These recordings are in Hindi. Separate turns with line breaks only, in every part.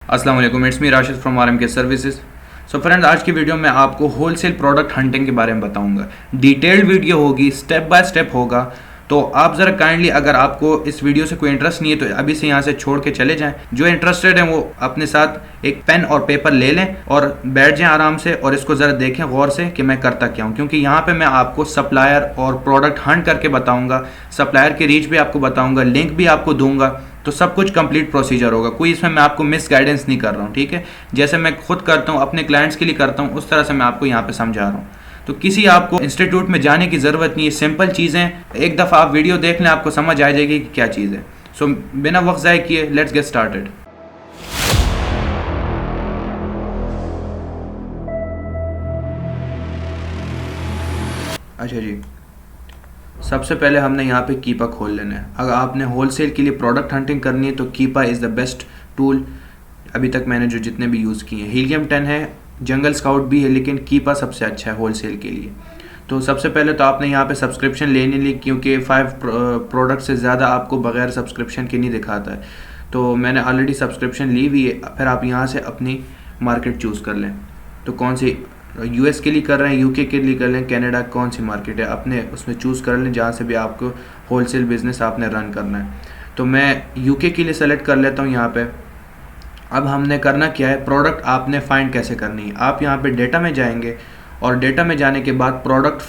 अस्सलाम वालेकुम, it's me Rashid from RMK services. So friends, आज की वीडियो में आपको होलसेल प्रोडक्ट हंटिंग के बारे में बताऊंगा। डिटेल्ड वीडियो होगी, स्टेप बाय स्टेप होगा। तो आप ज़रा काइंडली, अगर आपको इस वीडियो से कोई इंटरेस्ट नहीं है तो अभी से यहाँ से छोड़ के चले जाएं। जो इंटरेस्टेड हैं वो अपने साथ एक पेन और पेपर ले लें और बैठ जाएं आराम से, और इसको ज़रा देखें गौर से कि मैं करता क्या हूँ, क्योंकि यहाँ पे मैं आपको सप्लायर और प्रोडक्ट हंट करके बताऊँगा, सप्लायर की रीच भी आपको बताऊँगा, लिंक भी आपको दूंगा। तो सब कुछ कंप्लीट प्रोसीजर होगा, कोई इसमें मैं आपको मिस गाइडेंस नहीं कर रहा हूँ, ठीक है। जैसे मैं खुद करता हूँ, अपने क्लाइंट्स के लिए करता हूँ, उस तरह से मैं आपको यहाँ पे समझा रहा हूँ। तो किसी आपको इंस्टीट्यूट में जाने की ज़रूरत नहीं है, सिंपल चीज़ें, एक दफ़ा आप वीडियो देख लें, आपको समझ आ जाएगी कि क्या चीज़ है। सो बिना वक्त ज़ाय किए लेट्स गेट स्टार्टेड। अच्छा जी, सबसे पहले हमने यहाँ पे कीपा खोल लेना है। अगर आपने होलसेल के लिए प्रोडक्ट हंटिंग करनी है तो कीपा इज़ द बेस्ट टूल अभी तक मैंने जो जितने भी यूज़ किए हैं। हीलियम 10 है, जंगल स्काउट भी है, लेकिन कीपा सबसे अच्छा है होलसेल के लिए। तो सबसे पहले तो आपने यहाँ पे सब्सक्रिप्शन लेने ली, क्योंकि 5 प्रोडक्ट से ज़्यादा आपको बगैर सब्सक्रिप्शन के नहीं दिखाता है। तो मैंने ऑलरेडी सब्सक्रिप्शन ली हुई है। फिर आप यहाँ से अपनी मार्केट चूज़ कर लें। तो कौन सी, यूएस के लिए कर रहे हैं, यूके के लिए कर लें, कनाडा, कौन सी मार्केट है अपने उसमें चूज़ कर लें, जहाँ से भी आपको होलसेल बिज़नेस आपने रन करना है। तो मैं यूके के लिए सेलेक्ट कर लेता हूँ यहाँ पे। अब हमने करना क्या है, प्रोडक्ट आपने फाइंड कैसे करनी है। आप यहाँ पे डेटा में जाएंगे और डेटा में जाने के बाद प्रोडक्ट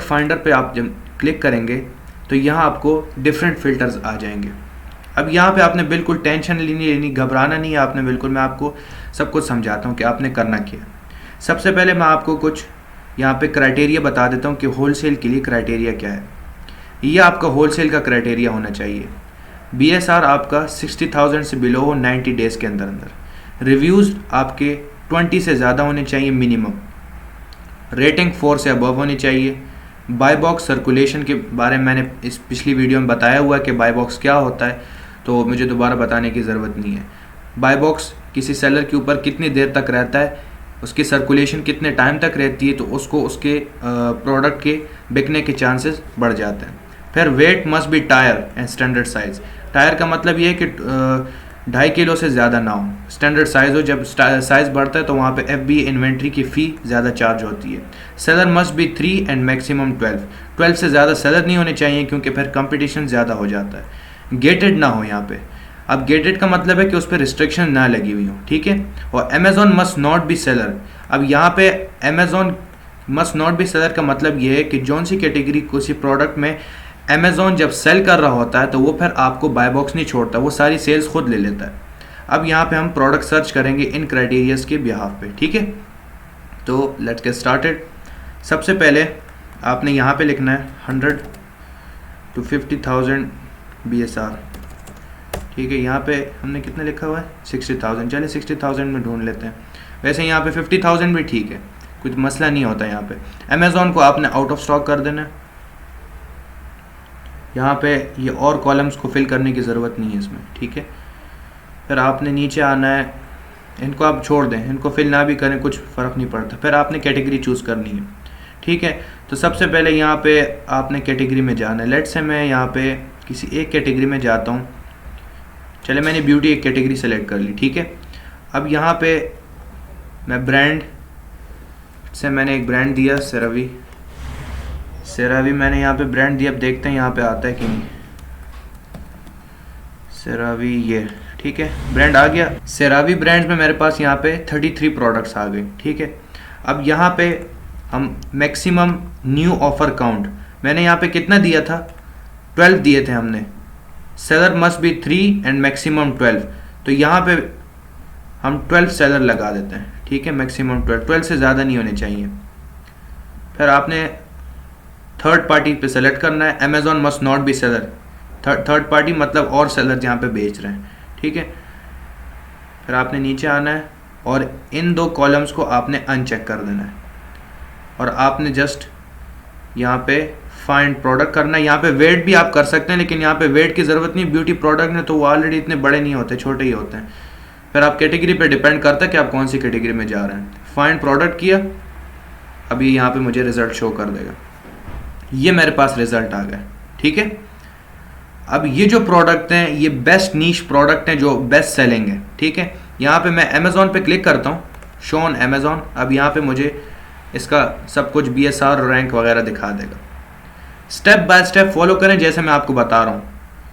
फाइंडर पे आप जब क्लिक करेंगे तो यहाँ आपको डिफरेंट फ़िल्टर्स आ जाएंगे। अब यहाँ पे आपने बिल्कुल टेंशन लेनी, घबराना नहीं है आपने बिल्कुल। मैं आपको सब कुछ समझाता हूँ कि आपने करना क्या है। सबसे पहले मैं आपको कुछ यहाँ पे क्राइटेरिया बता देता हूँ कि होलसेल के लिए क्राइटेरिया क्या है। ये आपका होलसेल का क्राइटेरिया होना चाहिए। BSR आपका 60,000 से बिलो हो 90 डेज़ के अंदर अंदर। रिव्यूज़ आपके 20 से ज़्यादा होने चाहिए मिनिमम। रेटिंग 4 से अबव होनी चाहिए। बाय बॉक्स सर्कुलेशन के बारे में मैंने इस पिछली वीडियो में बताया हुआ है कि बाय बॉक्स क्या होता है, तो मुझे दोबारा बताने की ज़रूरत नहीं है। बाय बॉक्स किसी सेलर के ऊपर कितनी देर तक रहता है, उसकी सर्कुलेशन कितने टाइम तक रहती है, तो उसको उसके प्रोडक्ट के बिकने के चांसेस बढ़ जाते हैं। फिर weight must be tyre and standard size. Tyre का मतलब ये है कि 2.5 किलो से ज़्यादा ना हो। स्टैंडर्ड साइज़ हो, जब साइज़ बढ़ता है तो वहाँ पे FBA इन्वेंट्री की फ़ी ज़्यादा चार्ज होती है। Seller must be 3 and maximum 12 से ज़्यादा सेलर नहीं होने चाहिए, क्योंकि फिर कंपटीशन ज़्यादा हो जाता है। गेटेड ना हो यहाँ पे। अब गेटेड का मतलब है कि उस पर रिस्ट्रिक्शन ना लगी हुई हो, ठीक है। और Amazon must not be seller. अब यहाँ पे Amazon must not be seller का मतलब ये है कि जौन सी कैटेगरी किसी प्रोडक्ट में अमेज़ॉन जब सेल कर रहा होता है तो वो फिर आपको बाय बॉक्स नहीं छोड़ता, वो सारी सेल्स खुद ले लेता है। अब यहाँ पे हम प्रोडक्ट सर्च करेंगे इन क्राइटेरियाज के बिहाफ पे, ठीक है। तो लेट्स गेट स्टार्टेड। सबसे पहले आपने यहाँ पे लिखना है 100 to 50,000 BSR, ठीक है। यहाँ पे हमने कितना लिखा हुआ है 60,000, चलिए 60,000 में ढूंढ लेते हैं। वैसे यहाँ पे 50,000 भी ठीक है, कुछ मसला नहीं होता। यहाँ पे अमेज़ॉन को आपने आउट ऑफ स्टॉक कर देना है। यहाँ पे ये और कॉलम्स को फिल करने की ज़रूरत नहीं है इसमें, ठीक है। फिर आपने नीचे आना है, इनको आप छोड़ दें, इनको फिल ना भी करें, कुछ फ़र्क नहीं पड़ता। फिर आपने कैटेगरी चूज़ करनी है, ठीक है। तो सबसे पहले यहाँ पे आपने कैटेगरी में जाना है। लेट्स से मैं यहाँ पे किसी एक कैटेगरी में जाता हूँ। चले, मैंने ब्यूटी एक कैटेगरी सेलेक्ट कर ली, ठीक है। अब यहाँ पे मैं ब्रांड से मैंने एक ब्रांड दिया, सेरावी मैंने यहाँ पे ब्रांड दिया। अब देखते हैं यहाँ पे आता है कि नहीं। सेरावी, ये ठीक है, ब्रांड आ गया। सेरावी ब्रांड में मेरे पास यहाँ पे 33 प्रोडक्ट्स आ गए, ठीक है। अब यहाँ पे हम मैक्सिमम न्यू ऑफर काउंट मैंने यहाँ पे कितना दिया था, 12 दिए थे हमने। Seller must be 3 and maximum 12, तो यहाँ पे हम 12 सेलर लगा देते हैं, ठीक है। मैक्सिमम 12 से ज़्यादा नहीं होने चाहिए। फिर आपने थर्ड पार्टी पे सेलेक्ट करना है। Amazon must not be seller. Third party मतलब और सेलर जहाँ पे बेच रहे हैं, ठीक है। फिर आपने नीचे आना है और इन 2 कॉलम्स को आपने अनचेक कर देना है, और आपने जस्ट यहाँ पे फाइंड प्रोडक्ट करना है। यहाँ पे वेट भी आप कर सकते हैं, लेकिन यहाँ पे वेट की ज़रूरत नहीं। ब्यूटी प्रोडक्ट में तो वो ऑलरेडी इतने बड़े नहीं होते, छोटे ही होते हैं। फिर आप कैटेगरी पे डिपेंड करता है कि आप कौन सी कैटेगरी में जा रहे हैं। फाइंड प्रोडक्ट किया, अभी यहाँ पे मुझे रिज़ल्ट शो कर देगा। ये मेरे पास रिज़ल्ट आ गया, ठीक है। अब ये जो प्रोडक्ट हैं ये बेस्ट नीश प्रोडक्ट हैं जो बेस्ट सेलिंग है, ठीक है। यहाँ पे मैं अमेज़ॉन पे क्लिक करता हूँ, शो ऑन अमेज़ॉन। अब यहाँ पे मुझे इसका सब कुछ BSR रैंक वगैरह दिखा देगा। स्टेप बाय स्टेप फॉलो करें जैसे मैं आपको बता रहा हूँ,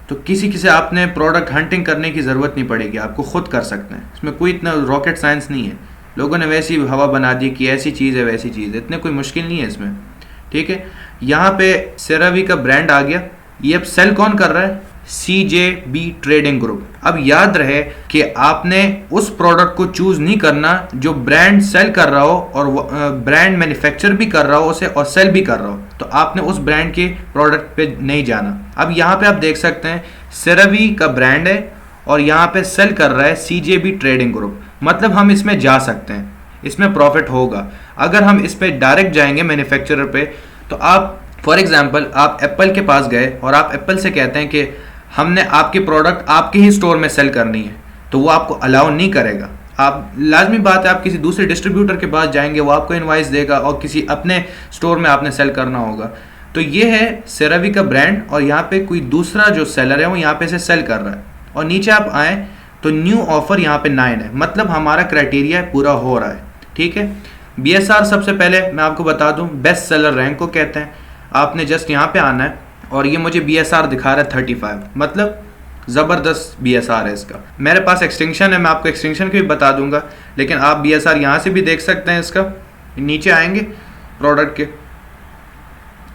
तो किसी आपने प्रोडक्ट हंटिंग करने की ज़रूरत नहीं पड़ेगी, आपको खुद कर सकते हैं। इसमें कोई इतना रॉकेट साइंस नहीं है, लोगों ने वैसी हवा बना दी कि ऐसी चीज़ है वैसी चीज़ है, इतने कोई मुश्किल नहीं है इसमें, ठीक है। यहाँ पे सेरावी का ब्रांड आ गया। ये अब सेल कौन कर रहा है? CJB trading group. अब याद रहे कि आपने उस प्रोडक्ट को चूज नहीं करना जो ब्रांड सेल कर रहा हो और ब्रांड मैन्युफैक्चर भी कर रहा हो उसे और सेल भी कर रहा हो, तो आपने उस ब्रांड के प्रोडक्ट पे नहीं जाना। अब यहाँ पे आप देख सकते हैं सेरावी का ब्रांड है और यहाँ पे सेल कर रहा है CJB ट्रेडिंग ग्रुप, मतलब हम इसमें जा सकते हैं, इसमें प्रॉफिट होगा। अगर हम इस पे डायरेक्ट जाएंगे मैन्युफैक्चरर पे, तो आप फॉर एग्जांपल आप एप्पल के पास गए और आप एप्पल से कहते हैं कि हमने आपकी प्रोडक्ट आपके ही स्टोर में सेल करनी है, तो वो आपको अलाउ नहीं करेगा। आप लाजमी बात है आप किसी दूसरे डिस्ट्रीब्यूटर के पास जाएंगे, वो आपको इनवाइस देगा और किसी अपने स्टोर में आपने सेल करना होगा। तो ये है सेरावी का ब्रांड और यहाँ पे कोई दूसरा जो सेलर है वो यहाँ पे से सेल कर रहा है। और नीचे आप आए तो न्यू ऑफर यहाँ पे 9 है, मतलब हमारा क्राइटेरिया पूरा हो रहा है, ठीक है। BSR सबसे पहले मैं आपको बता दूं बेस्ट सेलर रैंक को कहते हैं। आपने जस्ट यहाँ पे आना है और ये मुझे BSR दिखा रहा है 35, मतलब ज़बरदस्त BSR है इसका। मेरे पास एक्सटेंशन है, मैं आपको एक्सटेंशन की भी बता दूंगा, लेकिन आप BSR यहाँ से भी देख सकते हैं। इसका नीचे आएंगे प्रोडक्ट के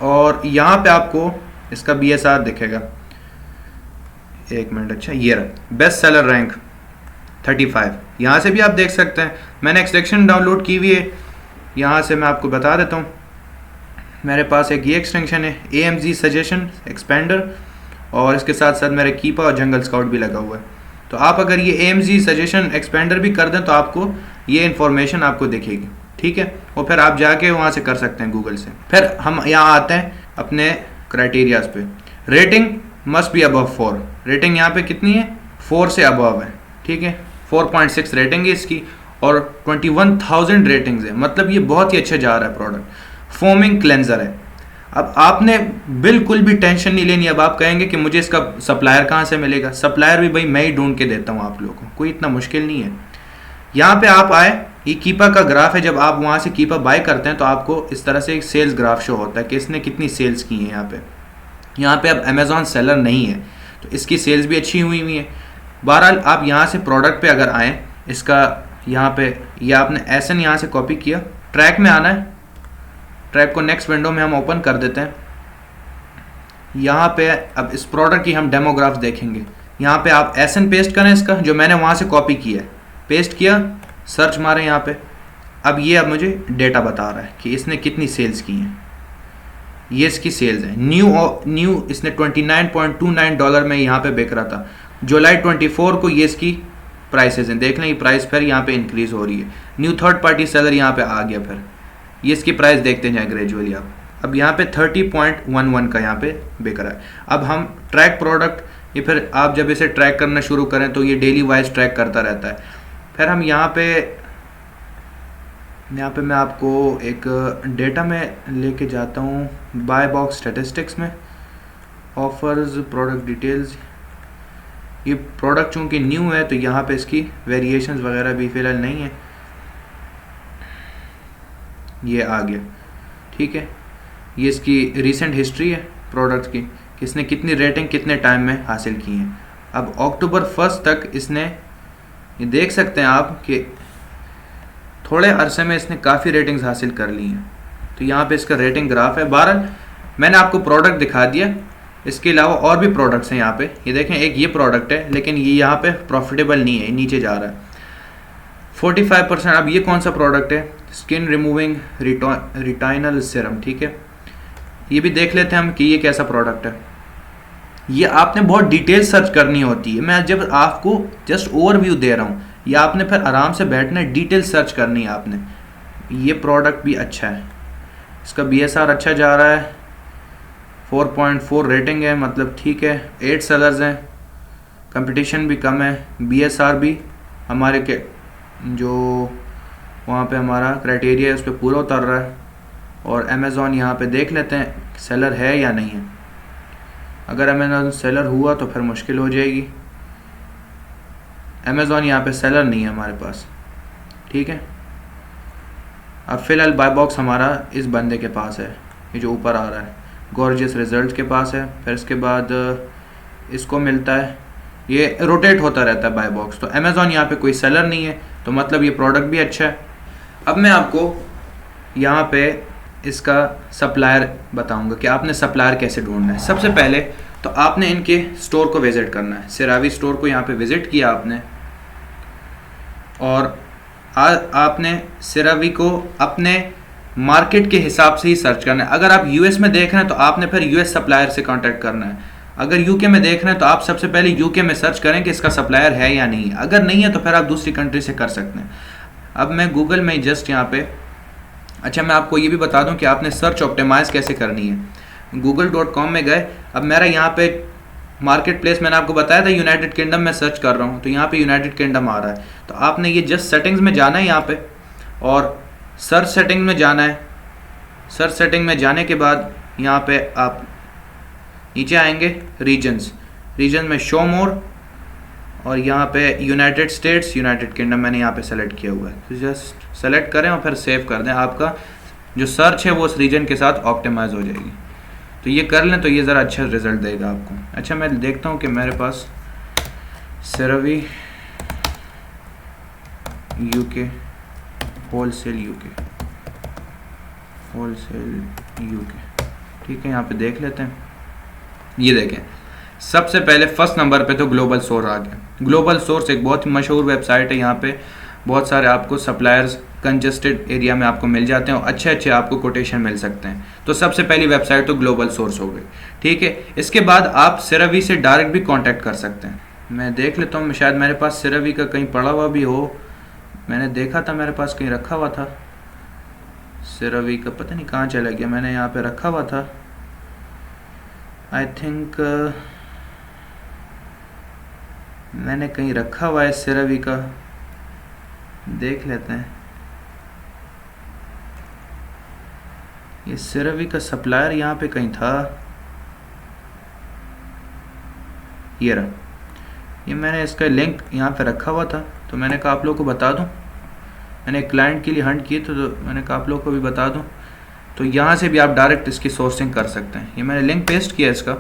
और यहाँ पे आपको इसका BSR दिखेगा। एक मिनट, अच्छा ये रहा बेस्ट सेलर रैंक 35, यहाँ से भी आप देख सकते हैं। मैंने एक्सटेंशन डाउनलोड की हुई है, यहाँ से मैं आपको बता देता हूँ। मेरे पास एक ये एक्सटेंशन है AMZ सजेशन एक्सपेंडर और इसके साथ साथ मेरे कीपा और जंगल स्काउट भी लगा हुआ है। तो आप अगर ये AMZ सजेशन एक्सपेंडर भी कर दें तो आपको ये इन्फॉर्मेशन आपको दिखेगी, ठीक है। और फिर आप जाके वहाँ से कर सकते हैं गूगल से। फिर हम यहाँ आते हैं अपने क्राइटेरियाज पे। Rating must be above 4, rating यहाँ पे कितनी है? 4 से अबव है, ठीक है। 4.6 रेटिंग है इसकी और 21,000 रेटिंग्स है, मतलब ये बहुत ही अच्छा जा रहा है प्रोडक्ट। फोमिंग क्लेंजर है। अब आपने बिल्कुल भी टेंशन नहीं लेनी। अब आप कहेंगे कि मुझे इसका सप्लायर कहाँ से मिलेगा? सप्लायर भी भाई मैं ही ढूंढ के देता हूँ आप लोगों को, कोई इतना मुश्किल नहीं है। यहाँ पे आप आए, ये कीपा का ग्राफ है। जब आप वहाँ से कीपा बाय करते हैं तो आपको इस तरह से एक सेल्स ग्राफ शो होता है कि इसने कितनी सेल्स की है। यहाँ पे अब अमेज़ॉन सेलर नहीं है तो इसकी सेल्स भी अच्छी हुई है। बहरहाल आप यहाँ से प्रोडक्ट पे अगर आएँ, इसका यहाँ पे या आपने SN यहाँ से कॉपी किया, ट्रैक में आना है। ट्रैक को नेक्स्ट विंडो में हम ओपन कर देते हैं। यहाँ पे अब इस प्रोडक्ट की हम डेमोग्राफ्स देखेंगे। यहाँ पे आप SN पेस्ट करें इसका, जो मैंने वहाँ से कॉपी किया है, पेस्ट किया, सर्च मारें यहाँ पे। अब ये अब मुझे डेटा बता रहा है कि इसने कितनी सेल्स की हैं। ये इसकी सेल्स है। न्यू इसने $29.29 में यहाँ पे बिक रहा था। जुलाई 24 को ये इसकी प्राइसेस हैं, देख लें ये प्राइस फिर यहाँ पे इंक्रीज हो रही है। न्यू थर्ड पार्टी सेलर यहाँ पे आ गया। फिर ये इसकी प्राइस देखते हैं ग्रेजुअली आप। अब यहाँ पे 30.11 का यहाँ पे बिक रहा है। अब हम ट्रैक प्रोडक्ट, ये फिर आप जब इसे ट्रैक करना शुरू करें तो ये डेली वाइज ट्रैक करता रहता है। फिर हम यहाँ पे मैं आपको एक डेटा में लेके जाता हूँ, बाय बॉक्स स्टैटिस्टिक्स में, ऑफर्स, प्रोडक्ट डिटेल्स। ये प्रोडक्ट चूँकि न्यू है तो यहाँ पे इसकी वेरिएशंस वगैरह भी फ़िलहाल नहीं है। ये आ गया, ठीक है। ये इसकी रीसेंट हिस्ट्री है प्रोडक्ट की, किसने कितनी रेटिंग कितने टाइम में हासिल की है। अब अक्टूबर 1 तक इसने, ये देख सकते हैं आप कि थोड़े अरसे में इसने काफ़ी रेटिंग्स हासिल कर ली हैं। तो यहाँ पे इसका रेटिंग ग्राफ है। बहरहाल मैंने आपको प्रोडक्ट दिखा दिया, इसके अलावा और भी प्रोडक्ट्स हैं यहाँ पे। ये देखें, एक ये प्रोडक्ट है लेकिन ये यहाँ पे प्रॉफिटेबल नहीं है, नीचे जा रहा है 45%। अब ये कौन सा प्रोडक्ट है? स्किन रिमूविंग रिटाइनल सीरम, ठीक है। ये भी देख लेते हैं हम कि ये कैसा प्रोडक्ट है। ये आपने बहुत डिटेल सर्च करनी होती है, मैं जब आपको जस्ट ओवरव्यू दे रहा हूँ, ये आपने फिर आराम से बैठना है, डिटेल सर्च करनी है आपने। ये प्रोडक्ट भी अच्छा है, इसका BSR अच्छा जा रहा है, 4.4 रेटिंग है, मतलब ठीक है। 8 सेलर्स हैं, कंपटीशन भी कम है, BSR भी हमारे के जो वहाँ पे हमारा क्राइटेरिया है उस पर पूरा उतर रहा है। और अमेज़ॉन यहाँ पे देख लेते हैं सेलर है या नहीं है। अगर अमेज़ॉन सेलर हुआ तो फिर मुश्किल हो जाएगी। अमेज़ॉन यहाँ पे सेलर नहीं है हमारे पास, ठीक है। अब फ़िलहाल बाय बॉक्स हमारा इस बंदे के पास है, ये जो ऊपर आ रहा है, गॉर्जियस रिजल्ट के पास है। फिर इसके बाद इसको मिलता है, ये रोटेट होता रहता है बाय बॉक्स। तो अमेज़ॉन यहाँ पे कोई सेलर नहीं है, तो मतलब ये प्रोडक्ट भी अच्छा है। अब मैं आपको यहाँ पे इसका सप्लायर बताऊंगा कि आपने सप्लायर कैसे ढूंढना है। सबसे पहले तो आपने इनके स्टोर को विज़िट करना है। सेरावी स्टोर को यहाँ पे विज़िट किया आपने, और आपने सेरावी को अपने मार्केट के हिसाब से ही सर्च करना है। अगर आप यूएस में देख रहे हैं तो आपने फिर यूएस सप्लायर से कांटेक्ट करना है। अगर यूके में देख रहे हैं तो आप सबसे पहले यूके में सर्च करें कि इसका सप्लायर है या नहीं। अगर नहीं है तो फिर आप दूसरी कंट्री से कर सकते हैं। अब मैं गूगल में जस्ट यहाँ पे, अच्छा मैं आपको ये भी बता दूं कि आपने सर्च ऑप्टिमाइज़ कैसे करनी है। google.com में गए, अब मेरा यहाँ पे मार्केट प्लेस मैंने आपको बताया था यूनाइटेड किंगडम में सर्च कर रहा हूँ, तो यहाँ पे यूनाइटेड किंगडम आ रहा है। तो आपने ये जस्ट सेटिंग्स में जाना है यहाँ पे, और सर्च सेटिंग में जाना है। सर्च सेटिंग में जाने के बाद यहाँ पे आप नीचे आएंगे, रीजन में शो मोर, और यहाँ पे यूनाइटेड स्टेट्स, यूनाइटेड किंगडम मैंने यहाँ पे सेलेक्ट किया हुआ है। तो जस्ट सेलेक्ट करें और फिर सेव कर दें। आपका जो सर्च है वो उस रीजन के साथ ऑप्टिमाइज हो जाएगी। तो ये कर लें तो ये ज़रा अच्छा रिजल्ट देगा आपको। अच्छा मैं देखता हूँ कि मेरे पास सेरावी यूके होलसेल यूके, ठीक है, यहाँ पे देख लेते हैं। ये देखें, सबसे पहले फर्स्ट नंबर पे तो ग्लोबल सोर्स आ गया। ग्लोबल सोर्स एक बहुत ही मशहूर वेबसाइट है। यहाँ पे बहुत सारे आपको सप्लायर्स कंजेस्टेड एरिया में आपको मिल जाते हैं और अच्छे आपको कोटेशन मिल सकते हैं। तो सबसे पहली वेबसाइट तो ग्लोबल सोर्स हो गई, ठीक है। इसके बाद आप सेरावी से डायरेक्ट भी कांटेक्ट कर सकते हैं। मैं देख लेता हूँ, शायद मेरे पास सेरावी का कहीं पड़ा हुआ भी हो। मैंने देखा था मेरे पास कहीं रखा हुआ था सेरावी का, पता नहीं कहाँ चला गया। मैंने यहाँ पे रखा हुआ था, आई थिंक मैंने कहीं रखा हुआ है सेरावी का, देख लेते हैं। ये सेरावी का सप्लायर यहाँ पे कहीं था, ये रहा। ये मैंने इसका लिंक यहाँ पे रखा हुआ था, तो मैंने कहा आप लोगों को बता दूं। मैंने एक क्लाइंट के लिए हंट की तो मैंने कहा आप लोगों को भी बता दूं। तो यहाँ से भी आप डायरेक्ट इसकी सोर्सिंग कर सकते हैं। ये मैंने लिंक पेस्ट किया इसका,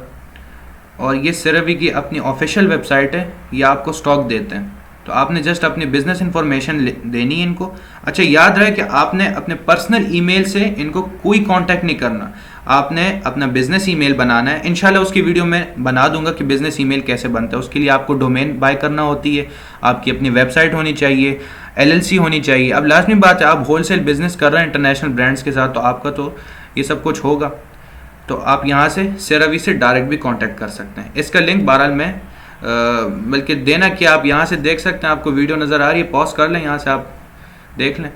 और ये सेरावी की अपनी ऑफिशियल वेबसाइट है। ये आपको स्टॉक देते हैं, तो आपने जस्ट अपनी बिजनेस इंफॉर्मेशन देनी है इनको। अच्छा याद रहे कि आपने अपने पर्सनल ईमेल से इनको कोई कांटेक्ट नहीं करना, आपने अपना बिजनेस ईमेल बनाना है। इंशाल्लाह उसकी वीडियो में बना दूंगा कि बिजनेस ईमेल कैसे बनता है। उसके लिए आपको डोमेन बाय करना होती है, आपकी अपनी वेबसाइट होनी चाहिए, LLC होनी चाहिए। अब लाजमी बात है, आप होलसेल बिजनेस कर रहे हैं इंटरनेशनल ब्रांड्स के साथ, तो आपका तो ये सब कुछ होगा। तो आप यहाँ से सेरावी से डायरेक्ट भी कांटेक्ट कर सकते हैं। इसका लिंक बहरहाल मैं बल्कि देना कि आप यहाँ से देख सकते हैं। आपको वीडियो नज़र आ रही है, पॉज कर लें, यहाँ से आप देख लें।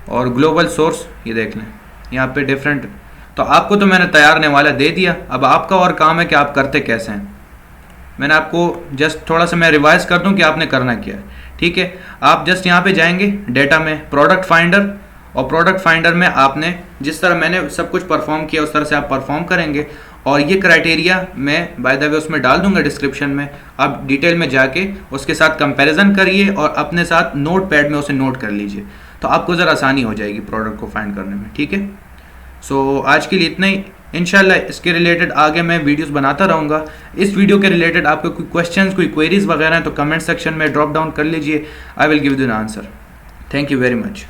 और ग्लोबल सोर्स ये देख लें, यहाँ पे डिफरेंट। तो आपको तो मैंने तैयार नेवाला दे दिया, अब आपका और काम है कि आप करते कैसे हैं। मैंने आपको जस्ट थोड़ा सा मैं रिवाइज कर दूं कि आपने करना क्या है, ठीक है। आप जस्ट यहाँ पे जाएंगे डेटा में, प्रोडक्ट फाइंडर, और प्रोडक्ट फाइंडर में आपने जिस तरह मैंने सब कुछ परफॉर्म किया उस तरह से आप परफॉर्म करेंगे। और ये क्राइटेरिया मैं बाय द वे उसमें डाल दूंगा डिस्क्रिप्शन में, आप डिटेल में जाके उसके साथ कंपैरिजन करिए और अपने साथ नोट पैड में उसे नोट कर लीजिए, तो आपको ज़रा आसानी हो जाएगी प्रोडक्ट को फाइंड करने में, ठीक है। सो आज के लिए इतना ही। इंशाल्लाह इसके रिलेटेड आगे मैं वीडियोस बनाता रहूँगा। इस वीडियो के रिलेटेड आपको कोई क्वेश्चंस, कोई क्वेरीज वगैरह हैं तो कमेंट सेक्शन में ड्रॉप डाउन कर लीजिए, I will give you an answer. Thank you very much.